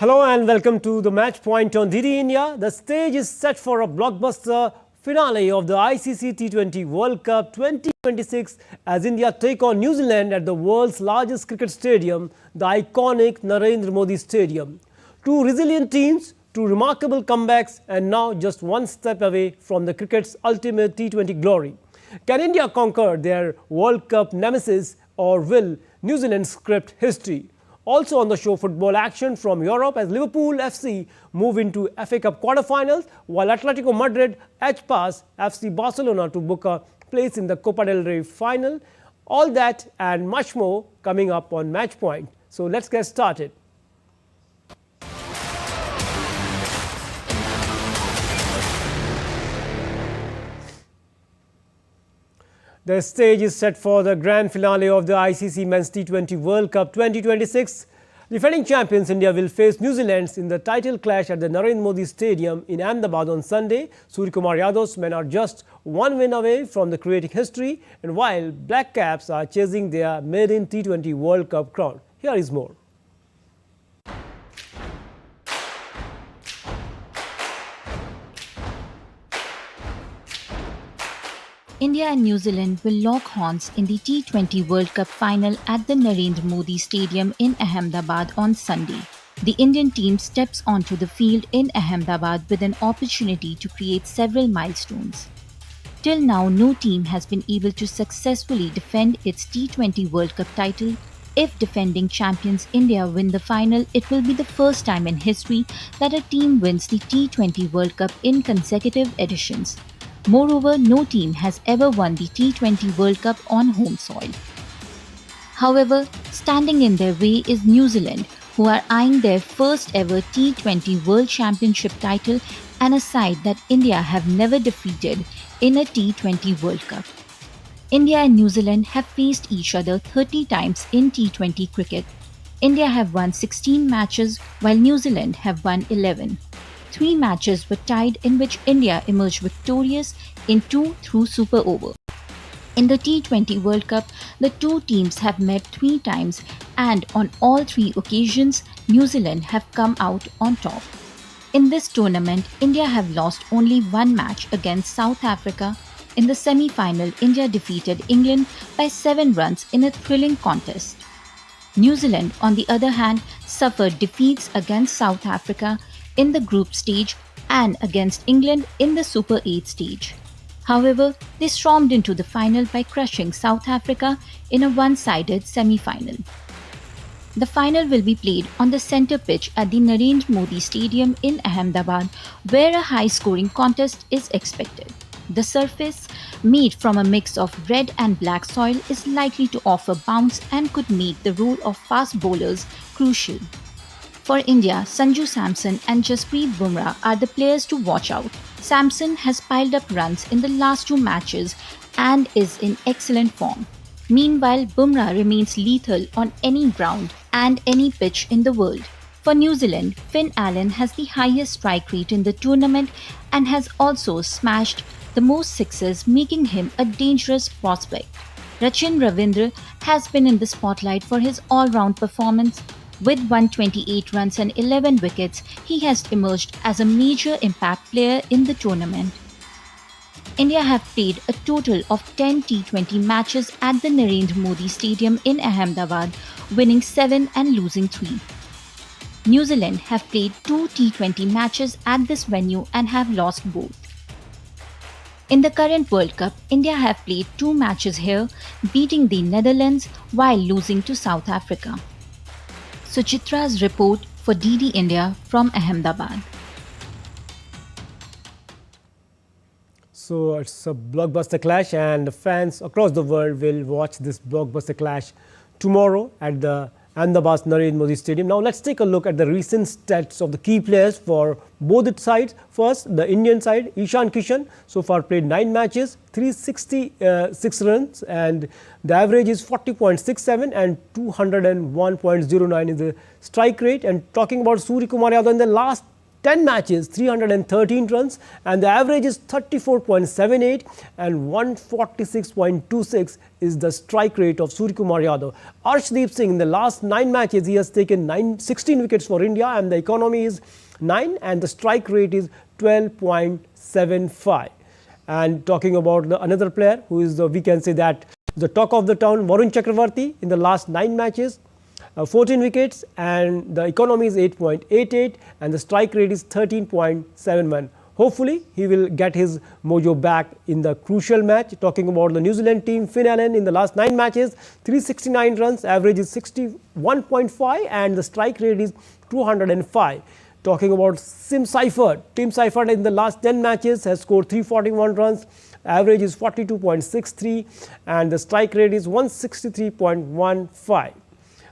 Hello and welcome to the match point on DD India. The stage is set for a blockbuster finale of the ICC T20 World Cup 2026 as India take on New Zealand at the world's largest cricket stadium, the iconic Narendra Modi Stadium. Two resilient teams, two remarkable comebacks, and now just one step away from the cricket's ultimate T20 glory. Can India conquer their World Cup nemesis, or will New Zealand script history? Also on the show, football action from Europe as Liverpool FC move into FA Cup quarterfinals, while Atletico Madrid edge past FC Barcelona to book a place in the Copa del Rey final. All that and much more coming up on Match Point. So let's get started. The stage is set for the grand finale of the ICC Men's T20 World Cup 2026. Defending champions India will face New Zealand in the title clash at the Narendra Modi Stadium in Ahmedabad on Sunday. Suryakumar Yadav's men are just one win away from the creating history, and while Black Caps are chasing their maiden T20 World Cup crown. Here is more. India and New Zealand will lock horns in the T20 World Cup final at the Narendra Modi Stadium in Ahmedabad on Sunday. The Indian team steps onto the field in Ahmedabad with an opportunity to create several milestones. Till now, no team has been able to successfully defend its T20 World Cup title. If defending champions India win the final, it will be the first time in history that a team wins the T20 World Cup in consecutive editions. Moreover, no team has ever won the T20 World Cup on home soil. However, standing in their way is New Zealand, who are eyeing their first ever T20 World Championship title and a side that India have never defeated in a T20 World Cup. India and New Zealand have faced each other 30 times in T20 cricket. India have won 16 matches while New Zealand have won 11. 3 matches were tied in which India emerged victorious in 2 through super over. In the T20 World Cup, the two teams have met 3 times and on all 3 occasions, New Zealand have come out on top. In this tournament, India have lost only 1 match against South Africa. In the semi-final, India defeated England by 7 runs in a thrilling contest. New Zealand, on the other hand, suffered defeats against South Africa in the group stage and against England in the Super 8 stage. However, they stormed into the final by crushing South Africa in a one-sided semi-final. The final will be played on the centre pitch at the Narendra Modi Stadium in Ahmedabad, where a high-scoring contest is expected. The surface, made from a mix of red and black soil, is likely to offer bounce and could make the role of fast bowlers crucial. For India, Sanju, Samson and Jasprit Bumrah are the players to watch out. Samson has piled up runs in the last 2 matches and is in excellent form. Meanwhile, Bumrah remains lethal on any ground and any pitch in the world. For New Zealand, Finn Allen has the highest strike rate in the tournament and has also smashed the most sixes, making him a dangerous prospect. Rachin Ravindra has been in the spotlight for his all-round performance. With 128 runs and 11 wickets, he has emerged as a major impact player in the tournament. India have played a total of 10 T20 matches at the Narendra Modi Stadium in Ahmedabad, winning 7 and losing 3. New Zealand have played 2 T20 matches at this venue and have lost both. In the current World Cup, India have played 2 matches here, beating the Netherlands while losing to South Africa. Suchitra's report for DD India from Ahmedabad. So it's a blockbuster clash, and fans across the world will watch this blockbuster clash tomorrow at the Ahmedabad Narendra Modi Stadium. Now let's take a look at the recent stats of the key players for both sides. First, the Indian side, Ishan Kishan so far played 9 matches, 366 runs, and the average is 40.67 and 201.09 is the strike rate. And talking about Suryakumar Yadav, in the last 10 matches, 313 runs, and the average is 34.78 and 146.26 is the strike rate of Suryakumar Yadav. Arshdeep Singh, in the last 9 matches, he has taken 16 wickets for India, and the economy is 9 and the strike rate is 12.75. And talking about another player who is we can say that the talk of the town, Varun Chakravarti, in the last 9 matches, 14 wickets, and the economy is 8.88 and the strike rate is 13.71. Hopefully, he will get his mojo back in the crucial match. Talking about the New Zealand team, Finn Allen, in the last 9 matches, 369 runs, average is 61.5 and the strike rate is 205. Talking about Tim Seifert in the last 10 matches has scored 341 runs, average is 42.63 and the strike rate is 163.15.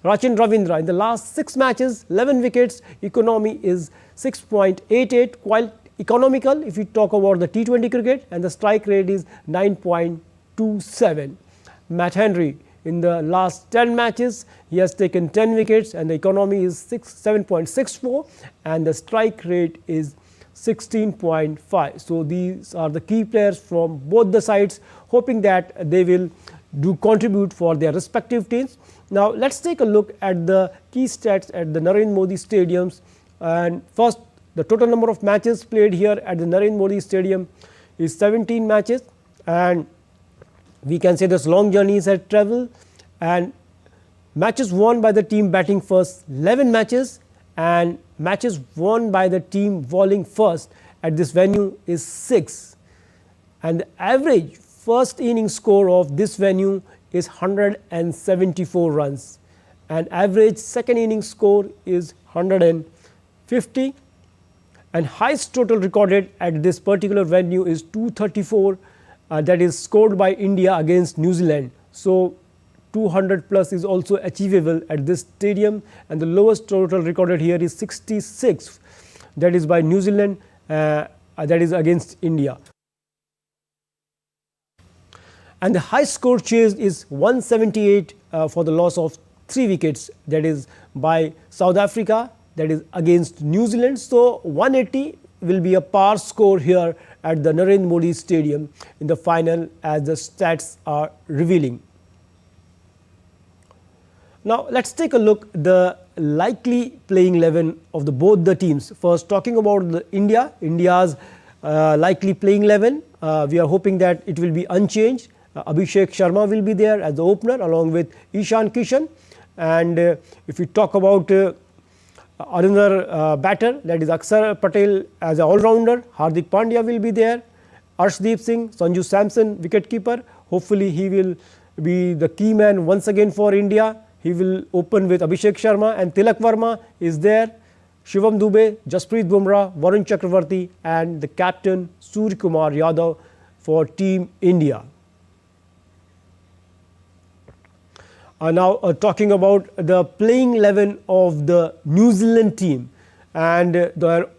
Rachin Ravindra, in the last 6 matches, 11 wickets, economy is 6.88, quite economical if you talk about the T20 cricket, and the strike rate is 9.27. Matt Henry, in the last 10 matches, he has taken 10 wickets and the economy is 7.64 and the strike rate is 16.5. So these are the key players from both the sides, hoping that they will contribute for their respective teams. Now let's take a look at the key stats at the Narendra Modi Stadiums. And first, the total number of matches played here at the Narendra Modi Stadium is 17 matches, and we can say this long journeys had travel, and matches won by the team batting first 11 matches, and matches won by the team bowling first at this venue is 6, and the average first inning score of this venue is 174 runs, and average second inning score is 150, and highest total recorded at this particular venue is 234, that is scored by India against New Zealand. So 200 plus is also achievable at this stadium, and the lowest total recorded here is 66, that is by New Zealand, that is against India. And the high score chased is 178 for the loss of 3 wickets, that is by South Africa, that is against New Zealand. So 180 will be a par score here at the Narendra Modi Stadium in the final, as the stats are revealing. Now let's take a look at the likely playing 11 of both the teams. First, talking about India's likely playing 11, we are hoping that it will be unchanged. Abhishek Sharma will be there as the opener along with Ishan Kishan, and if we talk about another batter, that is Akshar Patel as an all-rounder, Hardik Pandya will be there, Arshdeep Singh, Sanju, Samson, wicketkeeper. Hopefully he will be the key man once again for India. He will open with Abhishek Sharma, and Tilak Verma is there, Shivam Dube, Jasprit Bumrah, Varun Chakravarti, and the captain Suryakumar Yadav for Team India. Now talking about the playing 11 of the New Zealand team, and their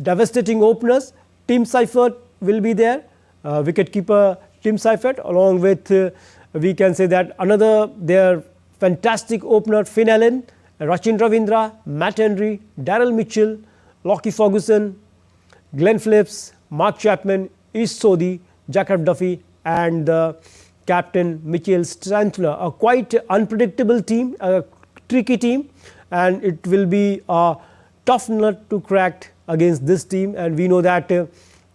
devastating openers, Tim Seifert will be there, wicketkeeper Tim Seifert, along with we can say that another their fantastic opener Finn Allen, Rachin Ravindra, Matt Henry, Daryl Mitchell, Lockie Ferguson, Glenn Phillips, Mark Chapman, Sodhi, Jacob Duffy, and captain Mitchell Santner. A quite unpredictable team, a tricky team, and it will be a tough nut to crack against this team. And we know that the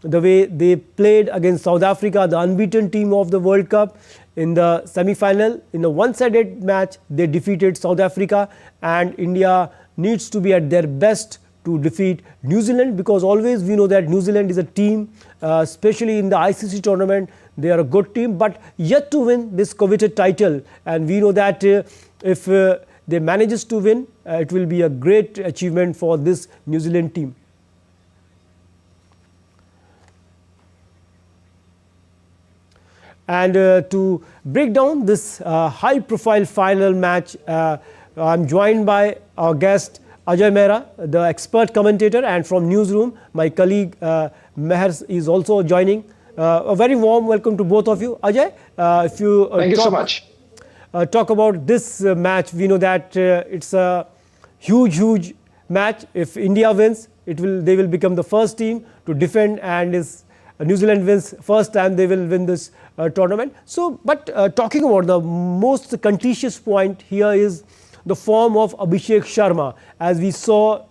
way they played against South Africa, the unbeaten team of the World Cup, in the semi-final, in a one-sided match, they defeated South Africa, and India needs to be at their best to defeat New Zealand, because always we know that New Zealand is a team, especially in the ICC tournament, they are a good team, but yet to win this coveted title. And we know that if they manages to win, it will be a great achievement for this New Zealand team. And to break down this high-profile final match, I am joined by our guest Ajay Mehra, the expert commentator, and from newsroom, my colleague Meher is also joining. A very warm welcome to both of you. Ajay, if you thank you so much. Talk about this match, we know that it's a huge match. If India wins, they will become the first team to defend, and if New Zealand wins first time, they will win this tournament. So, but talking about the most contentious point here is the form of Abhishek Sharma. As we saw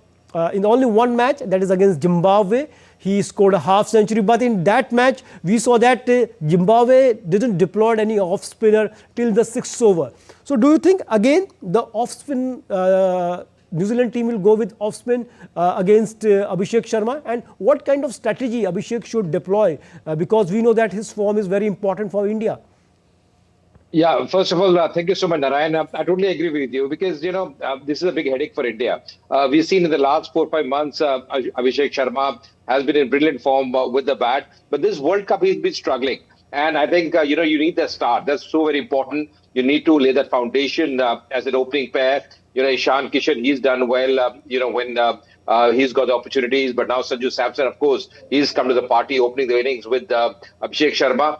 in only one match, that is against Zimbabwe, he scored a half century, but in that match we saw that Zimbabwe didn't deploy any off spinner till the 6th over. So do you think again the off spin New Zealand team will go with off spin against Abhishek Sharma, and what kind of strategy Abhishek should deploy because we know that his form is very important for India? Yeah, first of all, thank you so much, Narayan. I totally agree with you because, this is a big headache for India. We've seen in the last 4 or 5 months, Abhishek Sharma has been in brilliant form with the bat. But this World Cup, he's been struggling. And I think, you need the start. That's so very important. You need to lay that foundation as an opening pair. Ishan Kishan, he's done well, when he's got the opportunities. But now Sanju, Samson, of course, he's come to the party opening the innings with Abhishek Sharma.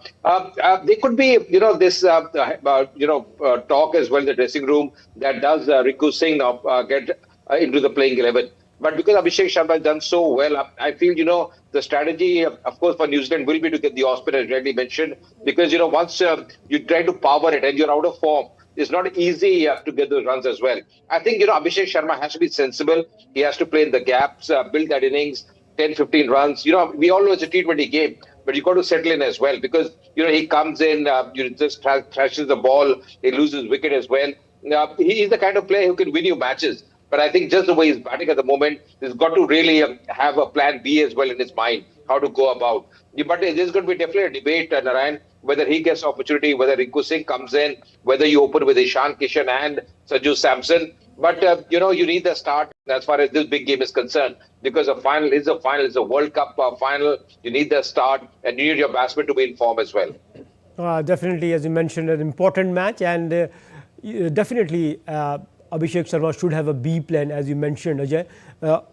There could be, this, talk as well in the dressing room that does Riku Singh now get into the playing 11. But because Abhishek Sharma has done so well, I feel, the strategy, of course, for New Zealand will be to get the off spinner, as rightly mentioned, because, once you try to power it and you're out of form, it's not easy to get those runs as well. I think, Abhishek Sharma has to be sensible. He has to play in the gaps, build that innings, 10, 15 runs. We all know it's a T20 game, but you got to settle in as well because, he comes in, just thrashes the ball, he loses wicket as well. He's the kind of player who can win you matches. But I think just the way he's batting at the moment, he's got to really have a plan B as well in his mind, how to go about. But there's going to be definitely a debate, Narayan, whether he gets opportunity, whether Riku Singh comes in, whether you open with Ishan Kishan and Sanju Samson. But, you need the start as far as this big game is concerned because a final is a final, it's a World Cup final. You need the start and you need your batsman to be in form as well. Definitely, as you mentioned, an important match, and definitely Abhishek Sharma should have a B plan, as you mentioned, Ajay.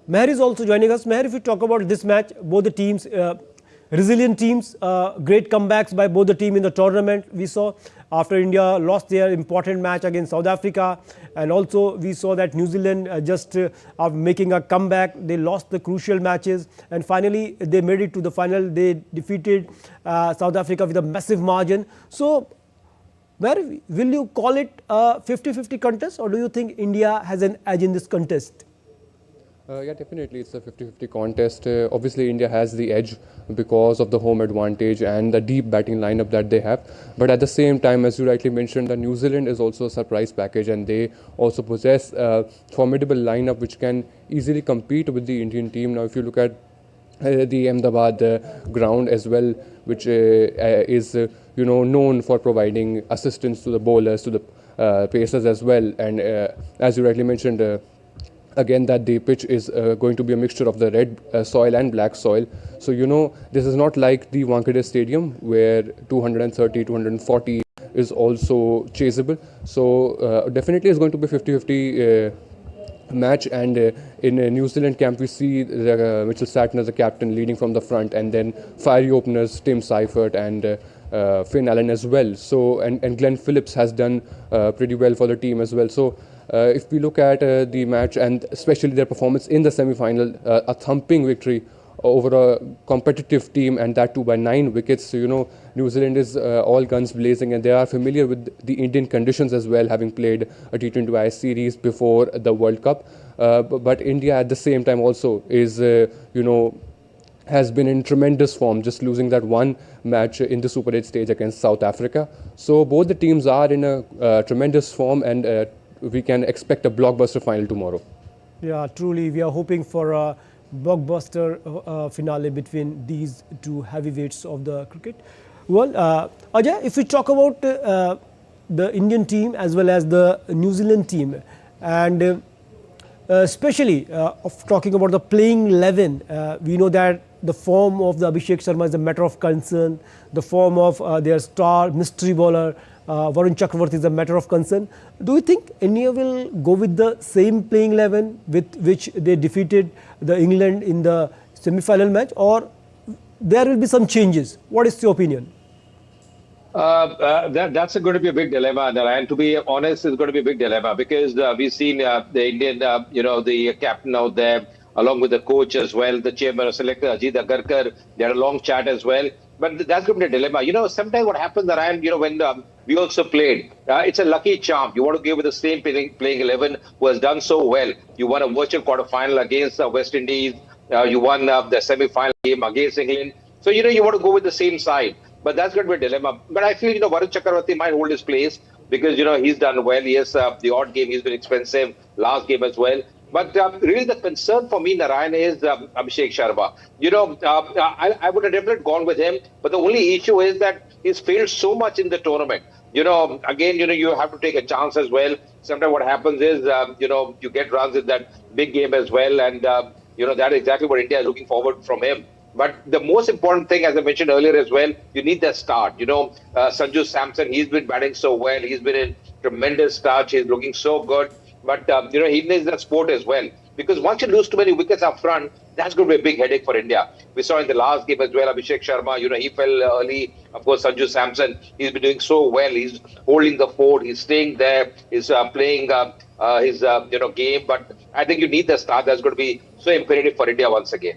Meher is also joining us. Meher, if you talk about this match, both the teams, resilient teams, great comebacks by both the team in the tournament. We saw after India lost their important match against South Africa, and also we saw that New Zealand just after making a comeback, they lost the crucial matches, and finally they made it to the final. They defeated South Africa with a massive margin. So, where will you call it a 50-50 contest, or do you think India has an edge in this contest? Yeah, definitely it's a 50-50 contest. Obviously, India has the edge because of the home advantage and the deep batting lineup that they have. But at the same time, as you rightly mentioned, the New Zealand is also a surprise package, and they also possess a formidable lineup which can easily compete with the Indian team. Now, if you look at the Ahmedabad ground as well, which is known for providing assistance to the bowlers, to the pacers as well, and as you rightly mentioned, again that the pitch is going to be a mixture of the red soil and black soil. So this is not like the Wankhede Stadium where 230, 240 is also chaseable. So definitely it's going to be 50-50 match, and in New Zealand camp we see Mitchell Santner, the captain, leading from the front, and then fiery openers Tim Seifert and Finn Allen as well. So and Glenn Phillips has done pretty well for the team as well. So if we look at the match and especially their performance in the semi-final, a thumping victory over a competitive team, and that too by 9 wickets. So, New Zealand is all guns blazing, and they are familiar with the Indian conditions as well, having played a T20 series before the World Cup. But India at the same time also is, has been in tremendous form, just losing that one match in the Super 8 stage against South Africa. So both the teams are in a tremendous form, and we can expect a blockbuster final tomorrow. Yeah, truly, we are hoping for a blockbuster finale between these two heavyweights of the cricket. Well, Ajay, if we talk about the Indian team as well as the New Zealand team, and especially of talking about the playing 11, we know that the form of the Abhishek Sharma is a matter of concern. The form of their star mystery bowler Varun Chakravarti is a matter of concern. Do you think India will go with the same playing 11 with which they defeated the England in the semi-final match, or there will be some changes? What is your opinion? That's going to be a big dilemma, and to be honest, it's going to be a big dilemma because we've seen the Indian, the captain out there, along with the coach as well, the chairman of selector Ajit Agarkar. They had a long chat as well. But that's going to be a dilemma. Sometimes what happens, Narayan, when we also played, it's a lucky charm. You want to give with the same playing 11 who has done so well. You won a virtual quarterfinal against West Indies. You won the semi-final game against England. So, you want to go with the same side. But that's going to be a dilemma. But I feel, Varun Chakravarti might hold his place because, he's done well. Yes, the odd game, he's been expensive. Last game as well. But really the concern for me, Narayan, is Abhishek Sharma. I would have definitely gone with him. But the only issue is that he's failed so much in the tournament. Again, you have to take a chance as well. Sometimes what happens is, you get runs in that big game as well. And, that is exactly what India is looking forward from him. But the most important thing, as I mentioned earlier as well, you need that start. Sanju, Samson, he's been batting so well. He's been in tremendous touch. He's looking so good. But, he needs that sport as well. Because once you lose too many wickets up front, that's going to be a big headache for India. We saw in the last game as well, Abhishek Sharma, he fell early. Of course, Sanju Samson, he's been doing so well. He's holding the fort. He's staying there. He's playing his, game. But I think you need the start. That's going to be so imperative for India once again.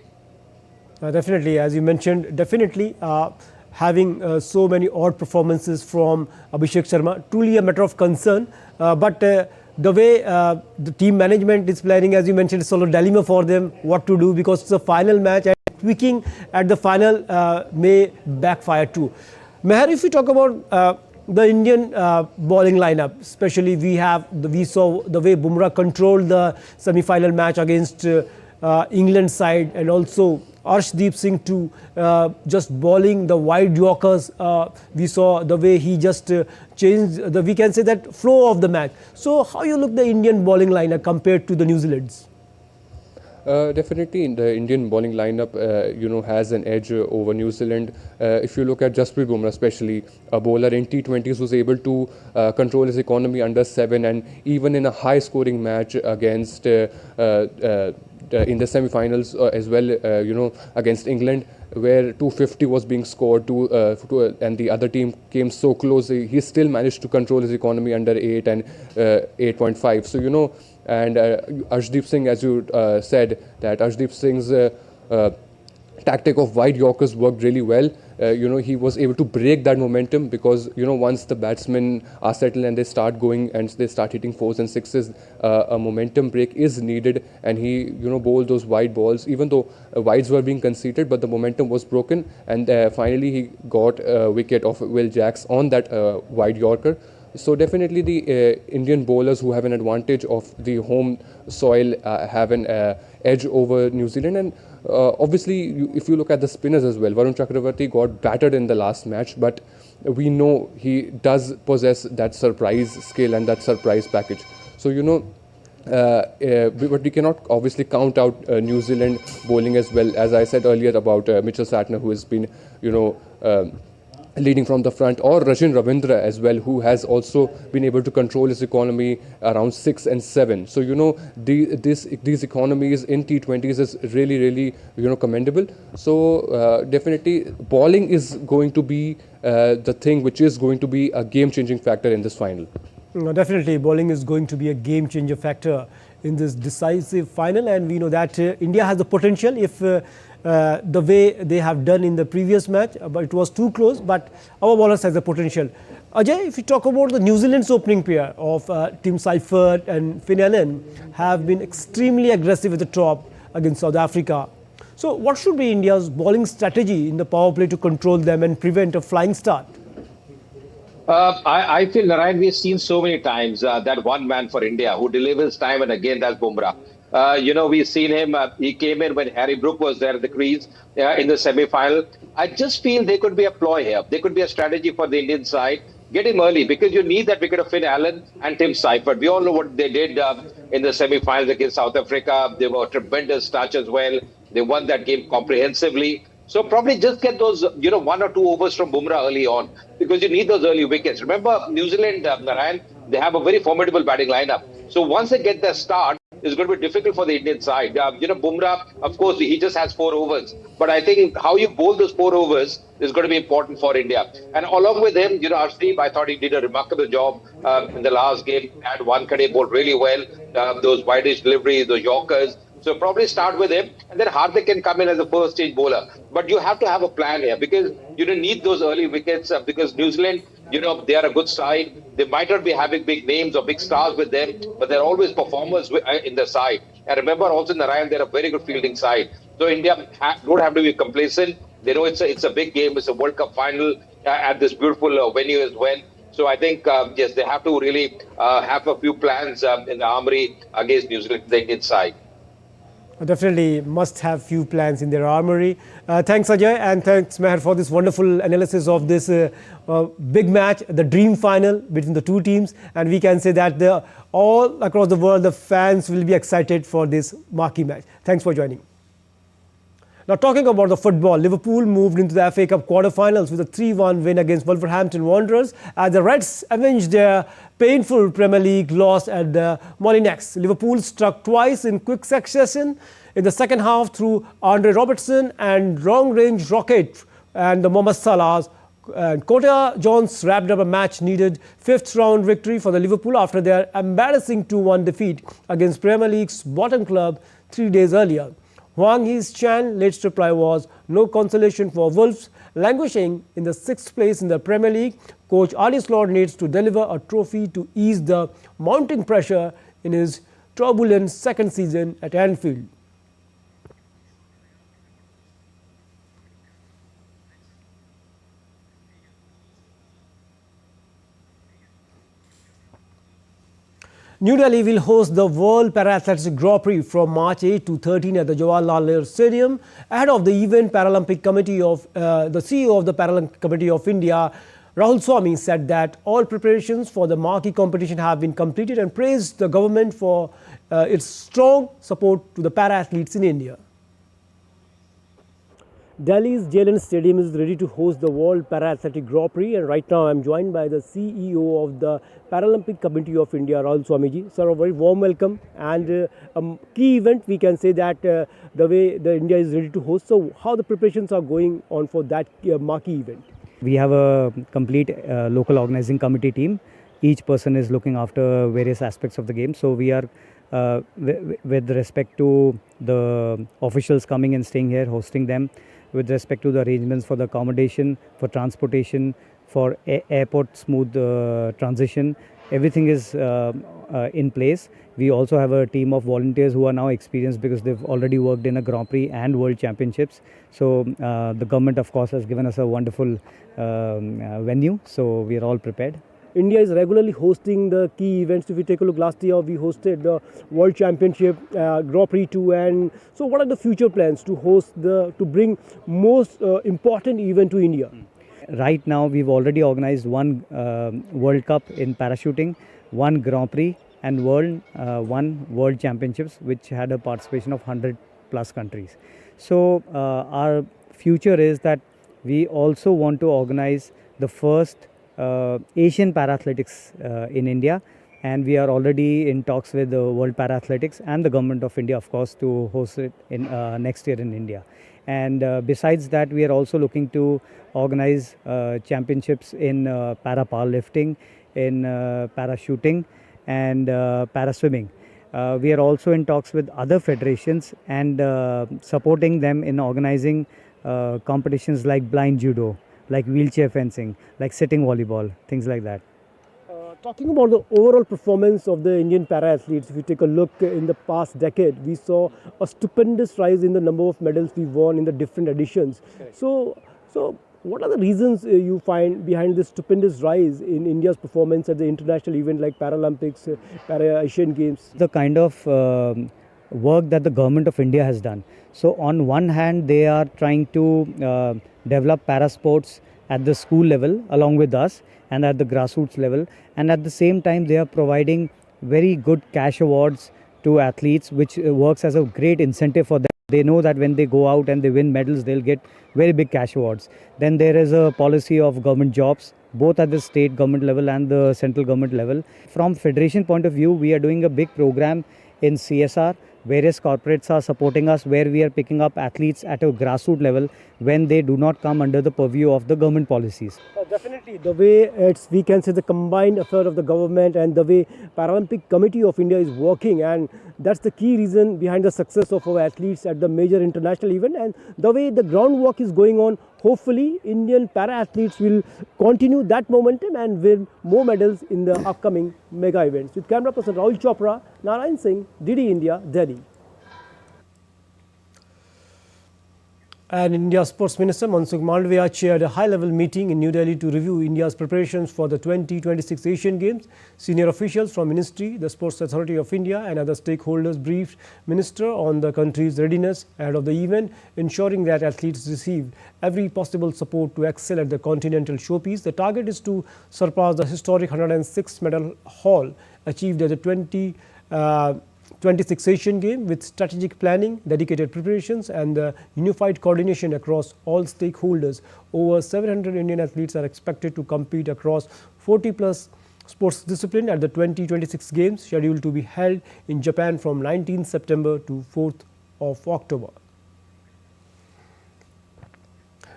Definitely, as you mentioned, definitely having so many odd performances from Abhishek Sharma, truly a matter of concern. But the way the team management is planning, as you mentioned, it's sort of dilemma for them what to do because it's a final match and tweaking at the final may backfire too. Meher, if we talk about the Indian bowling lineup, especially we saw the way Bumrah controlled the semi-final match against England side, and also Arshdeep Singh too, just bowling the wide Yorkers. We saw the way he just changed we can say that flow of the match. So how you look the Indian bowling lineup compared to the New Zealand's? Definitely, the Indian bowling lineup, has an edge over New Zealand. If you look at Jasprit Bumrah, especially a bowler in T20s who's able to control his economy under 7, and even in a high-scoring match against in the semi-finals as well, against England, where 250 was being scored and the other team came so close, he still managed to control his economy under 8 and 8.5. So, and Arshdeep Singh, as you said, that Arshdeep Singh's tactic of wide Yorkers worked really well. He was able to break that momentum because, once the batsmen are settled and they start going and they start hitting 4s and 6s, a momentum break is needed, and he, bowled those wide balls, even though wides were being conceded, but the momentum was broken, and finally he got a wicket of Will Jacks on that wide Yorker. So definitely the Indian bowlers who have an advantage of the home soil have an edge over New Zealand. And obviously, if you look at the spinners as well, Varun Chakravarti got battered in the last match, but we know he does possess that surprise skill and that surprise package. So, but we cannot obviously count out New Zealand bowling as well, as I said earlier about Mitchell Santner, who has been, leading from the front, or Rajin Ravindra as well, who has also been able to control his economy around 6 and 7. So, these economies in T20s is really, really, commendable. So, definitely bowling is going to be the thing which is going to be a game-changing factor in this final. No, definitely, bowling is going to be a game-changer factor in this decisive final, and we know that India has the potential if the way they have done in the previous match, but it was too close, but our bowlers has the potential. Ajay, if you talk about the New Zealand's opening pair of Tim Seifert and Finn Allen have been extremely aggressive at the top against South Africa. So what should be India's bowling strategy in the power play to control them and prevent a flying start? I feel, Narayan, we've seen so many times that one man for India who delivers time and again, that's Bumrah. We've seen him, he came in when Harry Brook was there at the crease in the semi-final. I just feel there could be a ploy here. There could be a strategy for the Indian side. Get him early because you need that wicket of Finn Allen and Tim Seifert. We all know what they did in the semi-finals against South Africa. They were a tremendous touch as well. They won that game comprehensively. So probably just get those, 1 or 2 overs from Bumrah early on because you need those early wickets. Remember, New Zealand, Narayan, they have a very formidable batting lineup. So once they get their start, it's going to be difficult for the Indian side. Bumrah, of course, he just has 4 overs. But I think how you bowl those 4 overs is going to be important for India. And along with him, Arshdeep, I thought he did a remarkable job in the last game. Had Wankhede bowled really well. Those wideish deliveries, those Yorkers. So probably start with him, and then Hardik can come in as a first stage bowler. But you have to have a plan here because you don't need those early wickets because New Zealand, they are a good side. They might not be having big names or big stars with them, but they're always performers in the side. And remember also Narayan, they're a very good fielding side. So India don't have to be complacent. They know it's a big game. It's a World Cup final at this beautiful venue as well. So I think, yes, they have to really have a few plans in the armory against New Zealand, the Indian side. Definitely must have few plans in their armory. Thanks Ajay and thanks Meher for this wonderful analysis of this big match, the dream final between the two teams, and we can say that all across the world the fans will be excited for this marquee match. Thanks for joining. Now talking about the football, Liverpool moved into the FA Cup quarter-finals with a 3-1 win against Wolverhampton Wanderers as the Reds avenged their painful Premier League loss at the Molineux. Liverpool struck twice in quick succession in the second half through Andre Robertson and long-range rocket and the Mohamed Salah's. And Kota Jones wrapped up a match-needed fifth-round victory for the Liverpool after their embarrassing 2-1 defeat against Premier League's bottom club 3 days earlier. Hwang Hee-chan's latest reply was no consolation for Wolves, languishing in the 6th place in the Premier League. Coach Arne Slot needs to deliver a trophy to ease the mounting pressure in his turbulent second season at Anfield. New Delhi will host the World Para-Athletics Grand Prix from March 8 to 13 at the Jawaharlal Nehru Stadium. Ahead of the event, the CEO of the Paralympic Committee of India, Rahul Swami, said that all preparations for the marquee competition have been completed and praised the government for its strong support to the para-athletes in India. Delhi's Jalan Stadium is ready to host the World Para-Athletic Grand Prix, and right now I am joined by the CEO of the Paralympic Committee of India, Rahul Swamiji. Sir, a very warm welcome, and a key event we can say that the way the India is ready to host. So how the preparations are going on for that marquee event? We have a complete local organizing committee team. Each person is looking after various aspects of the game. So we are with respect to the officials coming and staying here, hosting them, with respect to the arrangements for the accommodation, for transportation, for airport smooth transition. Everything is in place. We also have a team of volunteers who are now experienced because they've already worked in a Grand Prix and World Championships. So the government, of course, has given us a wonderful venue. So we are all prepared. India is regularly hosting the key events. If we take a look, last year we hosted the World Championship, Grand Prix 2, and so what are the future plans to bring most important event to India? Right now we've already organized one World Cup in parachuting, one Grand Prix, and one World Championships, which had a participation of 100 plus countries. So our future is that we also want to organize the first Asian Para-Athletics in India, and we are already in talks with the World Para-Athletics and the Government of India, of course, to host it in next year in India. And besides that, we are also looking to organize championships in para-powerlifting, in parachuting, and para-swimming. We are also in talks with other federations and supporting them in organizing competitions like blind judo, like wheelchair fencing, like sitting volleyball, things like that. Talking about the overall performance of the Indian para-athletes, if you take a look in the past decade, we saw a stupendous rise in the number of medals we won in the different editions. So what are the reasons you find behind this stupendous rise in India's performance at the international event like Paralympics, Para-Asian Games? The kind of work that the government of India has done. So on one hand, they are trying to develop para sports at the school level along with us and at the grassroots level, and at the same time they are providing very good cash awards to athletes, which works as a great incentive for them. They know that when they go out and they win medals, they'll get very big cash awards. Then there is a policy of government jobs, both at the state government level and the central government level. From federation point of view, we are doing a big program in CSR Various corporates are supporting us, where we are picking up athletes at a grassroots level when they do not come under the purview of the government policies. Definitely, the way we can say the combined affair of the government and the way Paralympic Committee of India is working, and that's the key reason behind the success of our athletes at the major international event, and the way the groundwork is going on. Hopefully, Indian para-athletes will continue that momentum and win more medals in the upcoming mega events. With camera person Rahul Chopra, Narayan Singh, DD India, Delhi. And India's Sports Minister Mansukh Mandavia chaired a high-level meeting in New Delhi to review India's preparations for the 2026 Asian Games. Senior officials from Ministry, the Sports Authority of India and other stakeholders briefed Minister on the country's readiness ahead of the event, ensuring that athletes receive every possible support to excel at the continental showpiece. The target is to surpass the historic 106 medal haul achieved at the 2026 Asian Games with strategic planning, dedicated preparations and the unified coordination across all stakeholders. Over 700 Indian athletes are expected to compete across 40+ sports disciplines at the 2026 Games, scheduled to be held in Japan from 19th September to 4th of October.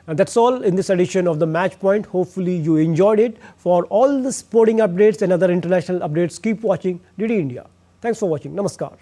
And that's all in this edition of the Match Point. Hopefully you enjoyed it. For all the sporting updates and other international updates, keep watching DD India. Thanks for watching. Namaskar.